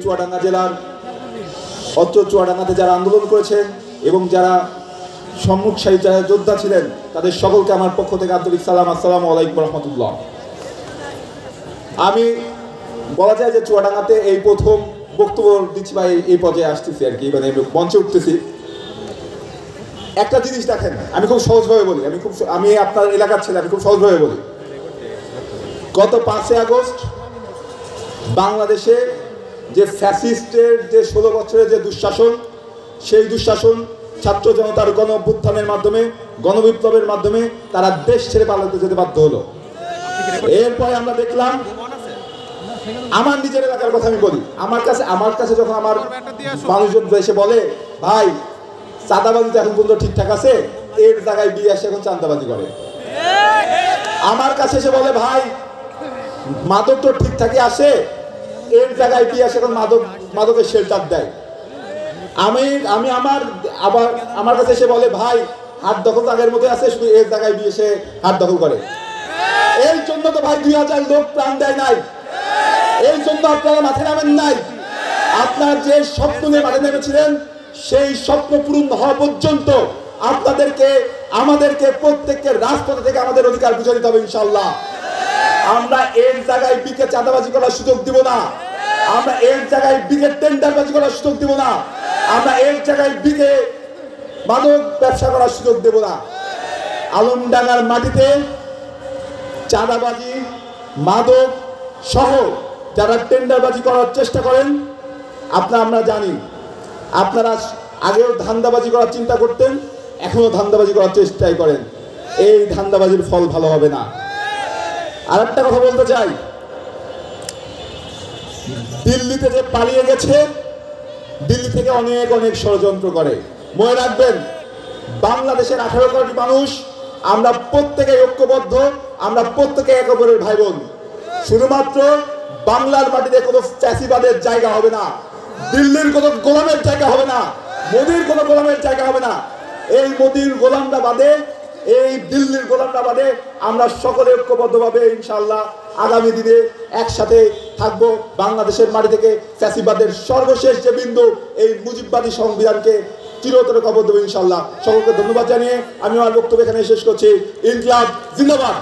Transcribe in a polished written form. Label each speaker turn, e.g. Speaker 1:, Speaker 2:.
Speaker 1: চুয়াডাঙ্গা জেলার অত্র চুয়াডাঙ্গাতে যারা আন্দোলন করেছেন এবং যারা সম্মুখসারী যারা যোদ্ধা ছিলেন তাদের সকলকে আমার পক্ষ থেকে আন্তরিক সালাম। আসসালামু আলাইকুম রহমতুল্লাহ। আমি বলা যায় যে চুয়াডাঙ্গাতে এই প্রথম বক্তব্য দিচ্ছি বা এই পর্যায়ে আসতেছি আর কি, মানে মঞ্চে উঠতেছি। একটা জিনিস দেখেন, আমি খুব সহজভাবে বলি, আমি আপনার এলাকার ছেলে, আমি খুব সহজভাবে বলি। গত ৫ই আগস্ট বাংলাদেশে যে ফ্যাসিস্টের যে ১৬ বছরের যে দুঃশাসন, সেই দুঃশাসন ছাত্র জনতার গণ অভ্যুত্থানের মাধ্যমে, গণবিপ্লবের মাধ্যমে তারা দেশ ছেড়ে পালাতে যেতে বাধ্য হলো। এরপরে আমরা দেখলাম, আমার নিজের এলাকার কথা আমি বলি, আমার কাছে যখন আমার মানুষজন এসে বলে ভাই চাঁদাবাজি তো এখন পর্যন্ত ঠিকঠাক আছে, এর জায়গায় বিয়ে আসে এখন চাঁদাবাজি করে। আমার কাছে এসে বলে ভাই মাদক তো ঠিকঠাকই আসে, এর জায়গায় বিয়ে আসে এখন মাদকের শেল্টার দেয়। আমার কাছে এসে বলে ভাই হাত দখল আগের মধ্যে আছে, শুধু এর জায়গায় বিয়ে এসে হাত দখল করে। এই জন্য তো ভাই ২০০০ লোক প্রাণ দেয় নাই, এই জন্য আপনারা মাঠে নামেন নাই। আপনার যে স্বপ্ন নিয়ে মাঠে নেমেছিলেন সেই স্বপ্ন পূরণ হওয়া পর্যন্ত আমাদেরকে প্রত্যেককে রাজপথে থেকে আমাদের অধিকার বুঝে দিতে হবে ইনশাআল্লাহ। আমরা এর জায়গায় বিকে চাঁদাবাজি করার সুযোগ দিব না, আমরা এর জায়গায় বিকে টেন্ডারবাজি করার সুযোগ দিব না, আমরা এর জায়গায় বিকে মাদক ব্যবসা করার সুযোগ দেব না। আলমডাঙ্গার মাটিতে চাঁদাবাজি, মাদক সহ যারা টেন্ডারবাজি করার চেষ্টা করেন, আমরা জানি আপনারা আগেও ধান্দাবাজি করার চিন্তা করতেন, এখনো ধান্দাবাজি করার চেষ্টাই করেন। এই ধান্দাবাজির ফল ভালো হবে না। আর একটা কথা বলতে চাই, দিল্লিতে যে পালিয়ে গেছে, দিল্লি থেকে অনেক অনেক ষড়যন্ত্র করে। মনে রাখবেন বাংলাদেশের 18 কোটি মানুষ, আমরা প্রত্যেকে ঐক্যবদ্ধ, আমরা প্রত্যেকে এক অপরের ভাই বোন। শুধুমাত্র বাংলার মাটিতে কোনো ফ্যাসিবাদের জায়গা হবে না, দিল্লির কোনো গোলামের জায়গা হবে না, মোদির কোনো গোলামের জায়গা হবে না। এই মোদির গোলামরা বাদে, এই দিল্লির গোলামরা বাদে আমরা সকলে ঐক্যবদ্ধভাবে ইনশাআল্লাহ আগামী দিনে একসাথে থাকবো। বাংলাদেশের মাটি থেকে ফ্যাসিবাদের সর্বশেষ যে বিন্দু, এই মুজিববাদী সংবিধানকে চিরতরে কবর দেবো ইনশাআল্লাহ। সকলকে ধন্যবাদ জানিয়ে আমি আমার বক্তব্য এখানে শেষ করছি। ইনকিলাব জিন্দাবাদ।